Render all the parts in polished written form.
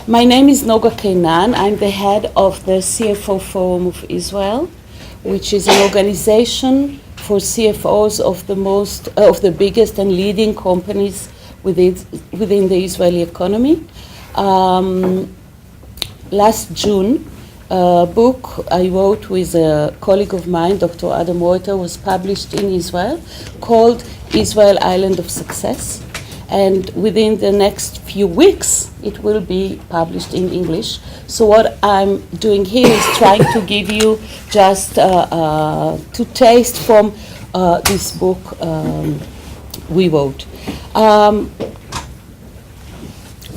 My name is Noga Kainan. I'm the head of the CFO Forum of Israel, which is an organization for CFOs of the biggest and leading companies within the Israeli economy. Last June, a book I wrote with a colleague of mine, Dr. Adam Reuter, was published in Israel called Israel Island of Success. And within the next few weeks, it will be published in English. So what I'm doing here is trying to give you just to taste from this book we wrote.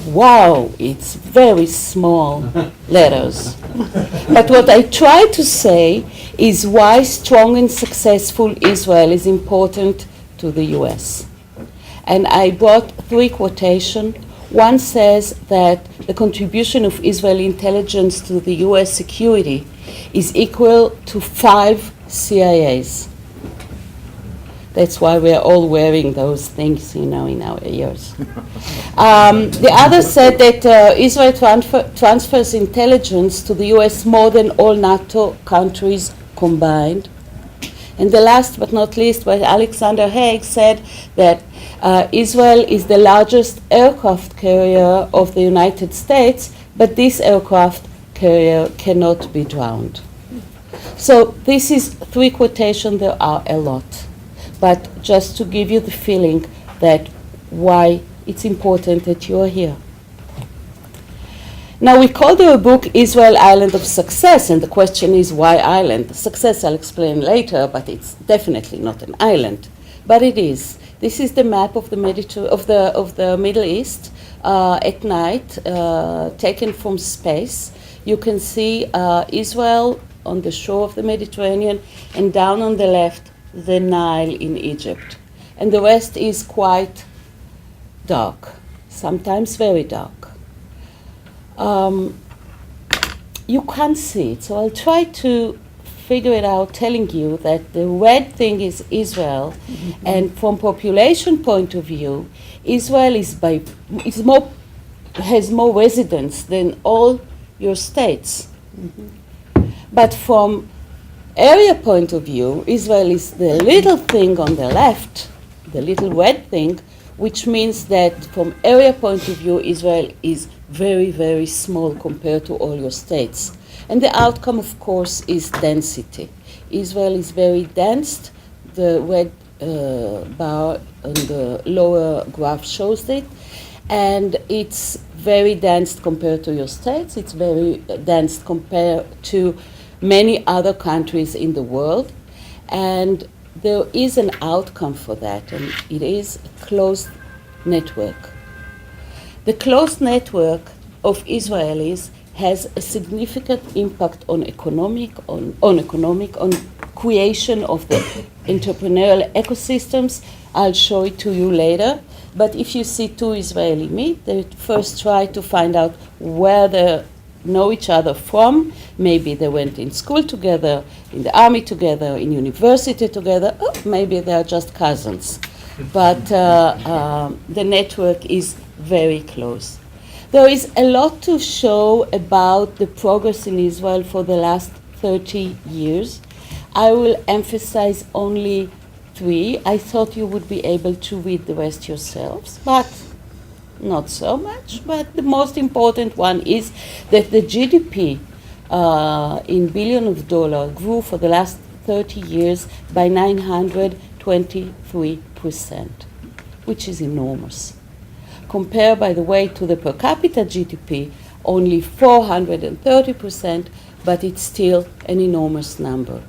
Wow, it's very small letters. But what I try to say is why strong and successful Israel is important to the US. And I brought three quotations. One says that the contribution of Israeli intelligence to the US security is equal to 5 CIAs. That's why we're all wearing those things, in our ears. The other said that Israel transfers intelligence to the US more than all NATO countries combined. And the last but not least, by Alexander Haig, said that Israel is the largest aircraft carrier of the United States, but this aircraft carrier cannot be drowned. So this is three quotations. There are a lot. But just to give you the feeling that why it's important that you are here. Now, we call the book Israel Island of Success, and the question is why island? Success I'll explain later, but it's definitely not an island. But it is. This is the map of the Middle East at night, taken from space. You can see Israel on the shore of the Mediterranean, and down on the left, the Nile in Egypt. And the rest is quite dark, sometimes very dark. You can't see it, so I'll try to figure it out, telling you that the red thing is Israel, and from population point of view, Israel has more residents than all your states. But from area point of view, Israel is the little thing on the left, the little red thing, which means that from area point of view, Israel is very, very small compared to all your states. And the outcome, of course, is density. Israel is very dense. The red bar on the lower graph shows it. And it's very dense compared to your states. It's very dense compared to many other countries in the world. And there is an outcome for that, and it is a closed network. The closed network of Israelis has a significant impact on creation of the entrepreneurial ecosystems. I'll show it to you later. But if you see two Israeli meet, they first try to find out where they know each other from. Maybe they went in school together, in the army together, in university together. Oh, maybe they are just cousins. But the network is very close. There is a lot to show about the progress in Israel for the last 30 years. I will emphasize only 3. I thought you would be able to read the rest yourselves, but not so much. But the most important one is that the GDP in billion of dollars grew for the last 30 years by 923%, which is enormous. Compared, by the way, to the per capita GDP, only 430%, but it's still an enormous number.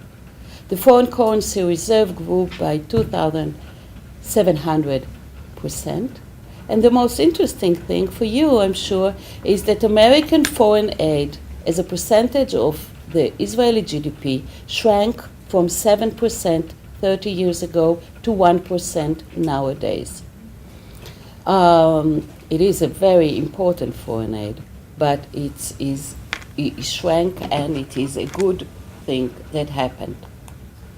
The foreign currency reserve grew by 2,700%. And the most interesting thing for you, I'm sure, is that American foreign aid as a percentage of the Israeli GDP shrank from 7% 30 years ago to 1% nowadays. It is a very important foreign aid, but it shrank, and it is a good thing that happened.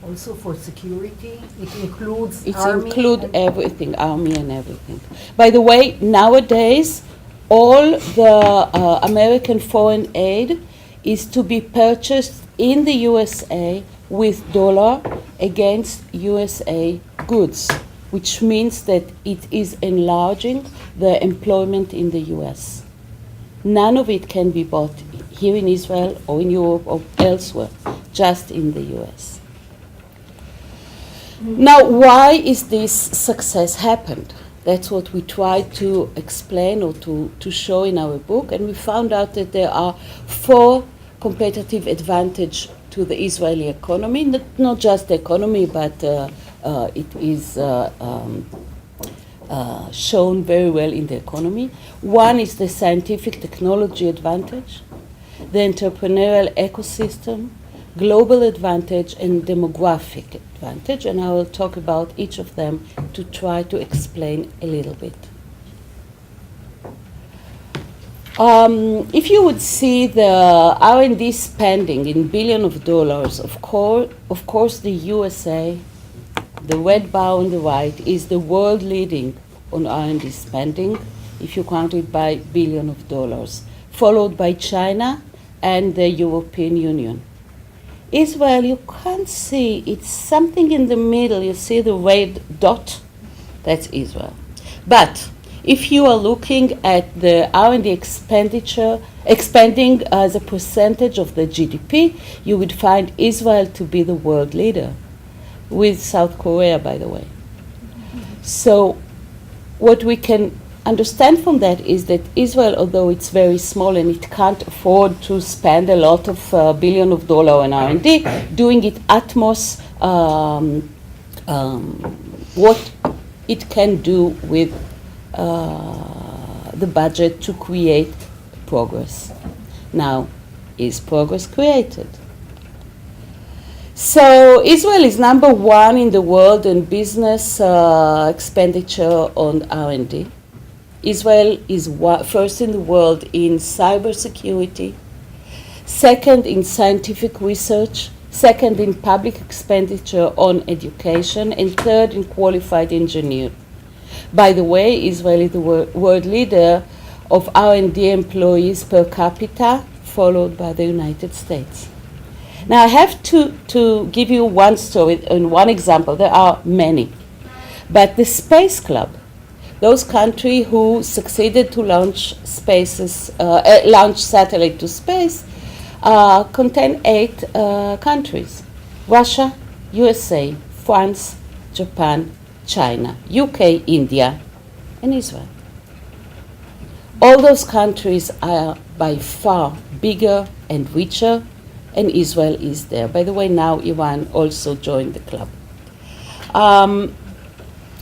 Also for security, it includes It army includes everything, army and everything. By the way, nowadays, all the American foreign aid is to be purchased in the USA with dollar against USA goods, which means that it is enlarging the employment in the US. None of it can be bought here in Israel or in Europe or elsewhere, just in the US. Now, why is this success happened? That's what we tried to explain or to show in our book, and we found out that there are 4 competitive advantages to the Israeli economy, not just the economy, but it is shown very well in the economy. One is the scientific technology advantage, the entrepreneurial ecosystem, global advantage, and demographic advantage, and I will talk about each of them to try to explain a little bit. If you would see the R&D spending in billions of dollars, of course the USA, the red bar on the right, is the world leading on R&D spending, if you count it by billions of dollars, followed by China and the European Union. Israel, you can't see, it's something in the middle. You see the red dot? That's Israel. But if you are looking at the R&D expenditure, expanding as a percentage of the GDP, you would find Israel to be the world leader, with South Korea, by the way. So what we can understand from that is that Israel, although it's very small and it can't afford to spend a lot of billions of dollars on R&D, doing it utmost what it can do with the budget to create progress. Now, is progress created? So Israel is number 1 in the world in business expenditure on R&D. Israel is first in the world in cybersecurity, second in scientific research, second in public expenditure on education, and third in qualified engineers. By the way, Israel is the world leader of R&D employees per capita, followed by the United States. Now, I have to give you one story and one example. There are many. But the Space Club, those countries who succeeded to launch satellite to space, contain 8 countries: Russia, USA, France, Japan, China, UK, India, and Israel. All those countries are by far bigger and richer, and Israel is there. By the way, now Iran also joined the club.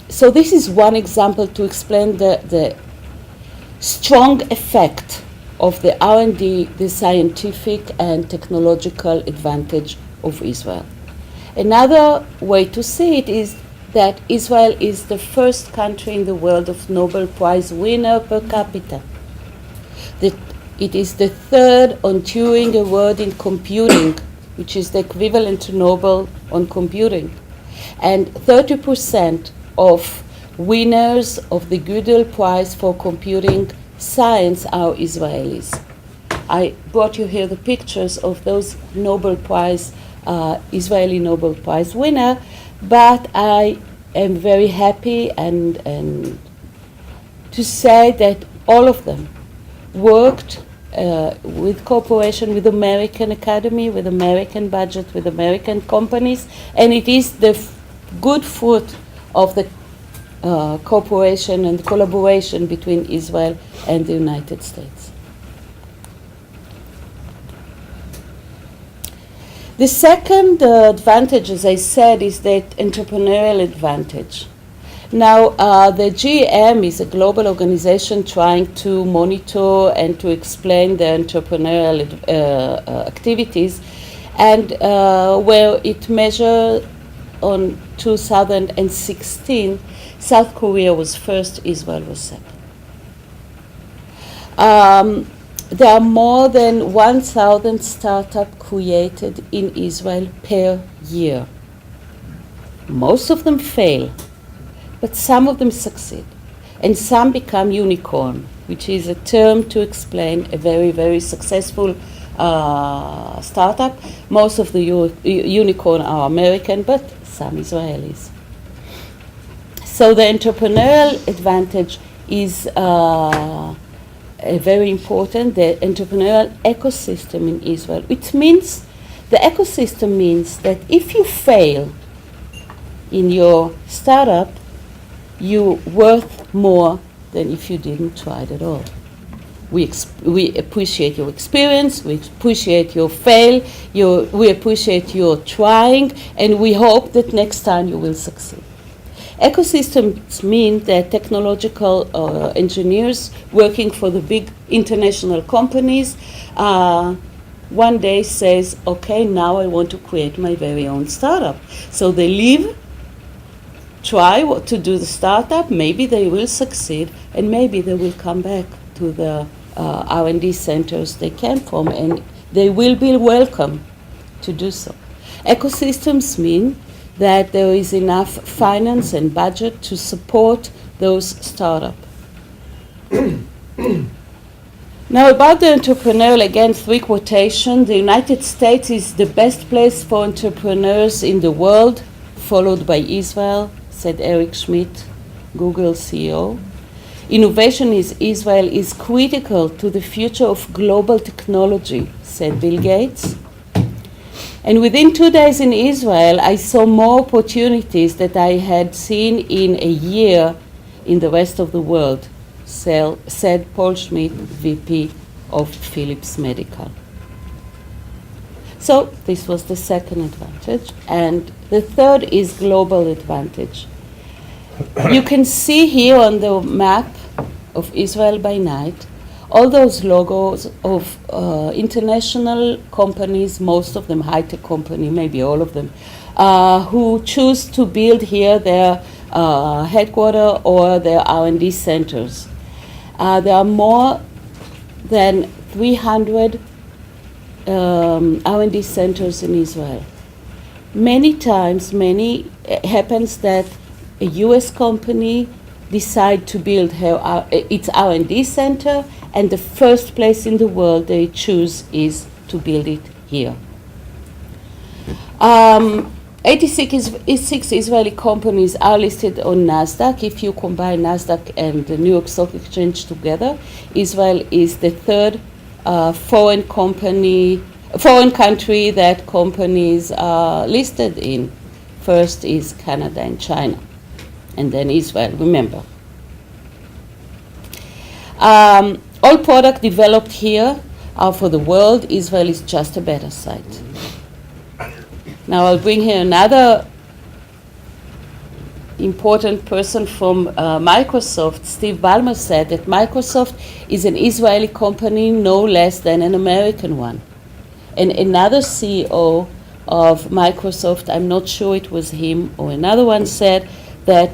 So this is one example to explain the strong effect of the R&D, the scientific and technological advantage of Israel. Another way to see it is that Israel is the first country in the world of Nobel Prize winner per capita. It is the third on Turing Award in computing, which is the equivalent to Nobel on computing. And 30% of winners of the Gödel Prize for computing science are Israelis. I brought you here the pictures of those Nobel Prize, Israeli Nobel Prize winner, but I am very happy and to say that all of them worked with cooperation with American Academy, with American budget, with American companies, and it is the good fruit of the cooperation and collaboration between Israel and the United States. The second advantage, as I said, is that entrepreneurial advantage. Now, the GEM is a global organization trying to monitor and to explain the entrepreneurial activities, and where it measured on 2016, South Korea was first, Israel was second. There are more than 1,000 startups created in Israel per year. Most of them fail, but some of them succeed. and some become unicorn, which is a term to explain a very, very successful startup. Most of the unicorn are American, but some Israelis. So the entrepreneurial advantage is very important, the entrepreneurial ecosystem in Israel. It means, the ecosystem means that if you fail in your startup, you're worth more than if you didn't try it at all. We appreciate your experience, we appreciate your fail, we appreciate your trying, and we hope that next time you will succeed. Ecosystems mean that technological engineers working for the big international companies one day says, okay, now I want to create my very own startup. So they leave, try to do the startup, maybe they will succeed, and maybe they will come back to the R&D centers they came from, and they will be welcome to do so. Ecosystems mean that there is enough finance and budget to support those startups. Now about the entrepreneurial, again, 3 quotations. The United States is the best place for entrepreneurs in the world, followed by Israel, said Eric Schmidt, Google CEO. Innovation in Israel is critical to the future of global technology, said Bill Gates. And within 2 days in Israel, I saw more opportunities that I had seen in a year in the rest of the world, said Paul Schmidt, VP of Philips Medical. So this was the second advantage. And the third is global advantage. You can see here on the map of Israel by night all those logos of international companies, most of them high-tech company, maybe all of them, who choose to build here their headquarters or their R&D centers. There are more than 300 R&D centers in Israel. Many times, happens that a U.S. company decide to build its R&D center, and the first place in the world they choose is to build it here. 86 Israeli companies are listed on NASDAQ. If you combine NASDAQ and the New York Stock Exchange together, Israel is the third foreign country that companies are listed in. First is Canada and China, and then Israel, remember. All products developed here are for the world. Israel is just a better site. Now I'll bring here another important person from Microsoft. Steve Ballmer said that Microsoft is an Israeli company no less than an American one. And another CEO of Microsoft, I'm not sure it was him or another one, said that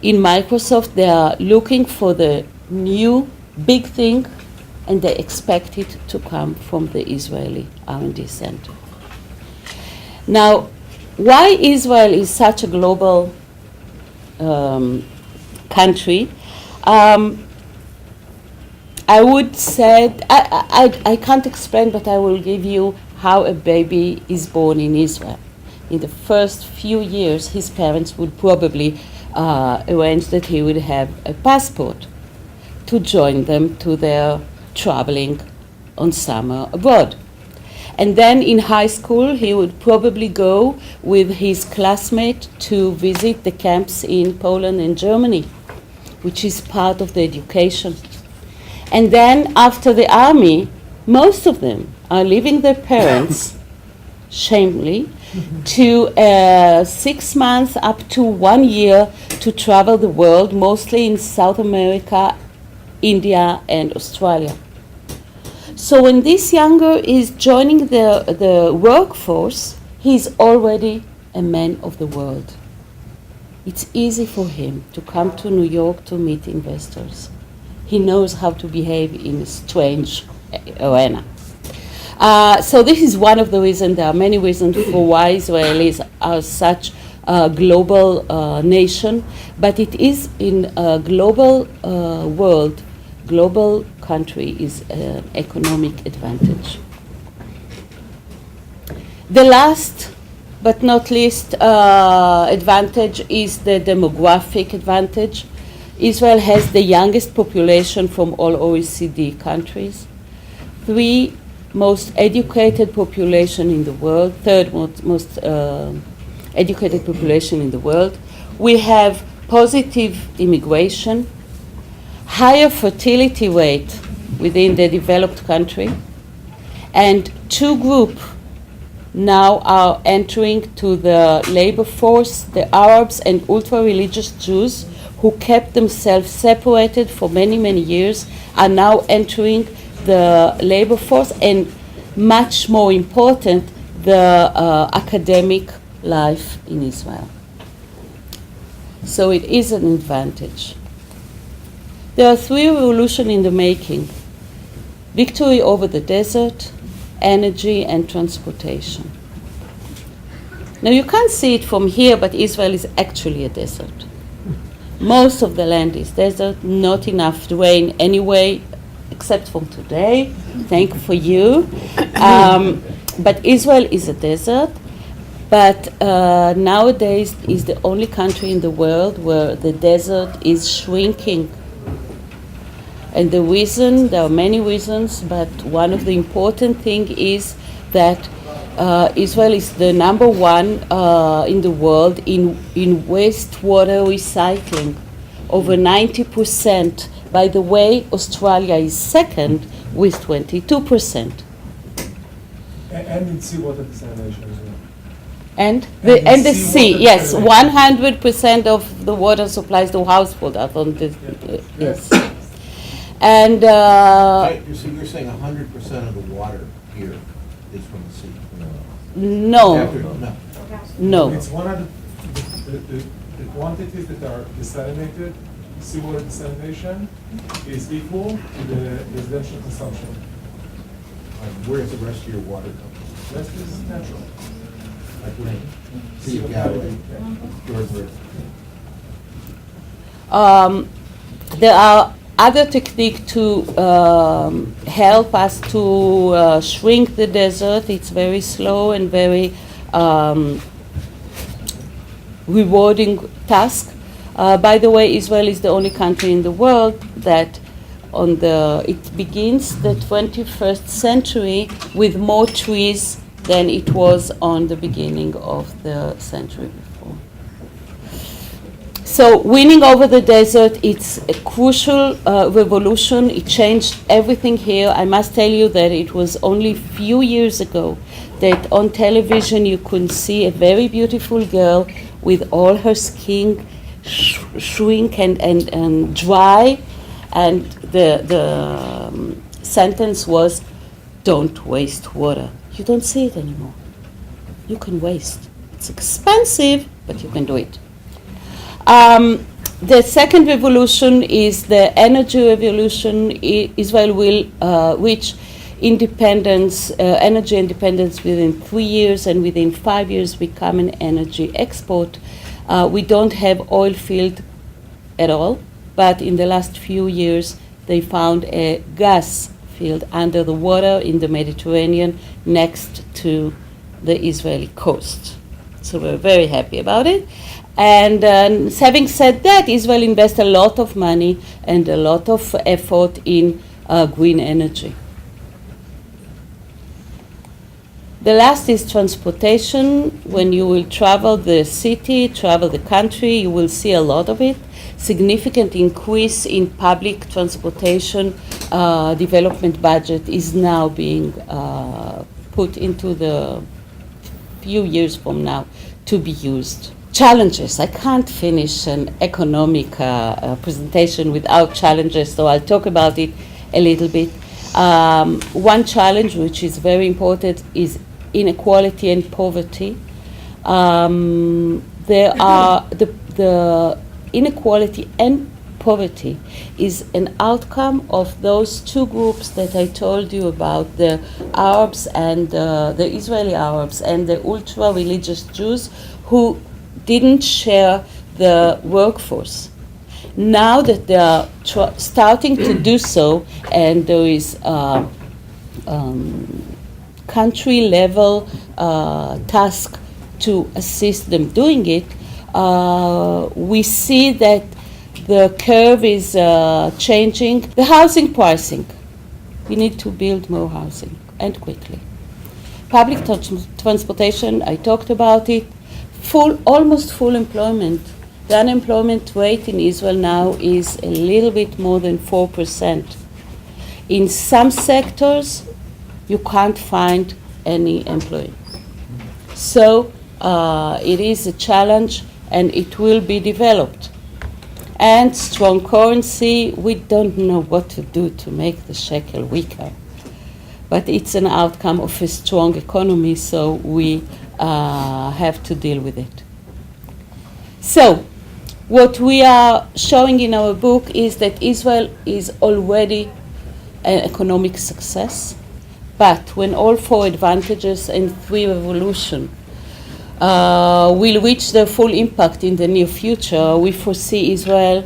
in Microsoft they are looking for the new big thing, and they expect it to come from the Israeli R&D center. Now, why Israel is such a global country? I would say, I can't explain, but I will give you how a baby is born in Israel. In the first few years, his parents would probably arrange that he would have a passport to join them to their traveling on summer abroad. And then in high school, he would probably go with his classmate to visit the camps in Poland and Germany, which is part of the education. And then after the army, most of them are leaving their parents, shamefully, to 6 months up to 1 year to travel the world, mostly in South America, India, and Australia. So when this younger is joining the workforce, he's already a man of the world. It's easy for him to come to New York to meet investors. He knows how to behave in a strange arena. So this is one of the reasons. There are many reasons for why Israelis are such global nation, but it is in a global world, global country is an economic advantage. The last but not least advantage is the demographic advantage. Israel has the youngest population from all OECD countries, 3 most educated population in the world, 3rd most educated population in the world. We have positive immigration, higher fertility rate within the developed country, and 2 groups now are entering to the labor force, the Arabs and ultra-religious Jews who kept themselves separated for many, many years are now entering the labor force, and much more important, the academic life in Israel. So it is an advantage. There are 3 revolutions in the making: victory over the desert, energy, and transportation. Now you can't see it from here, but Israel is actually a desert. Most of the land is desert, not enough rain anyway, except from today. Thank for you. But Israel is a desert, but nowadays is the only country in the world where the desert is shrinking. And the reason, there are many reasons, but one of the important things is that Israel is the number 1 in the world in wastewater recycling, over 90%. By the way, Australia is second with 22%. And in seawater desalination as well. And the sea, yes, 100% of the water supplies to household are from the, yes. And So you're saying 100% of the water here is from the sea? no, no. It's one of the quantities that are desalinated, seawater desalination, is equal to the residential consumption. Where is the rest of your water come from? The rest is natural. Like rain? Sea of Galilee, Galilee, There are other techniques to help us to shrink the desert. It's very slow and very rewarding task. By the way, Israel is the only country in the world that it begins the 21st century with more trees than it was on the beginning of the century before. So winning over the desert, it's a crucial revolution. It changed everything here. I must tell you that it was only a few years ago that on television you could see a very beautiful girl with all her skin shrink and dry, and the sentence was, "Don't waste water." You don't see it anymore. You can waste. It's expensive, but you can do it. The second revolution is the energy revolution. Israel will reach independence, energy independence within 3 years, and within 5 years become an energy export. We don't have oil field at all, but in the last few years they found a gas field under the water in the Mediterranean next to the Israeli coast. So we're very happy about it. And having said that, Israel invests a lot of money and a lot of effort in green energy. The last is transportation. When you will travel the city, travel the country, you will see a lot of it. Significant increase in public transportation development budget is now being put into the few years from now to be used. Challenges. I can't finish an economic presentation without challenges, so I'll talk about it a little bit. One challenge which is very important is inequality and poverty. There are the inequality and poverty is an outcome of those 2 groups that I told you about, the Arabs and the Israeli Arabs and the ultra-religious Jews, who didn't share the workforce. Now that they are starting to do so, and there is country level task to assist them doing it, we see that the curve is changing. The housing pricing, we need to build more housing, and quickly. Public transportation, I talked about it. Almost full employment. The unemployment rate in Israel now is a little bit more than 4%. In some sectors, you can't find any employee. So it is a challenge, and it will be developed. And strong currency, we don't know what to do to make the shekel weaker. But it's an outcome of a strong economy, so we have to deal with it. So, what we are showing in our book is that Israel is already an economic success, but when all four advantages and three revolutions will reach their full impact in the near future, we foresee Israel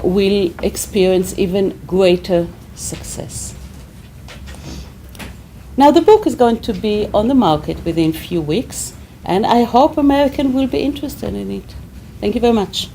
will experience even greater success. Now, the book is going to be on the market within a few weeks, and I hope Americans will be interested in it. Thank you very much.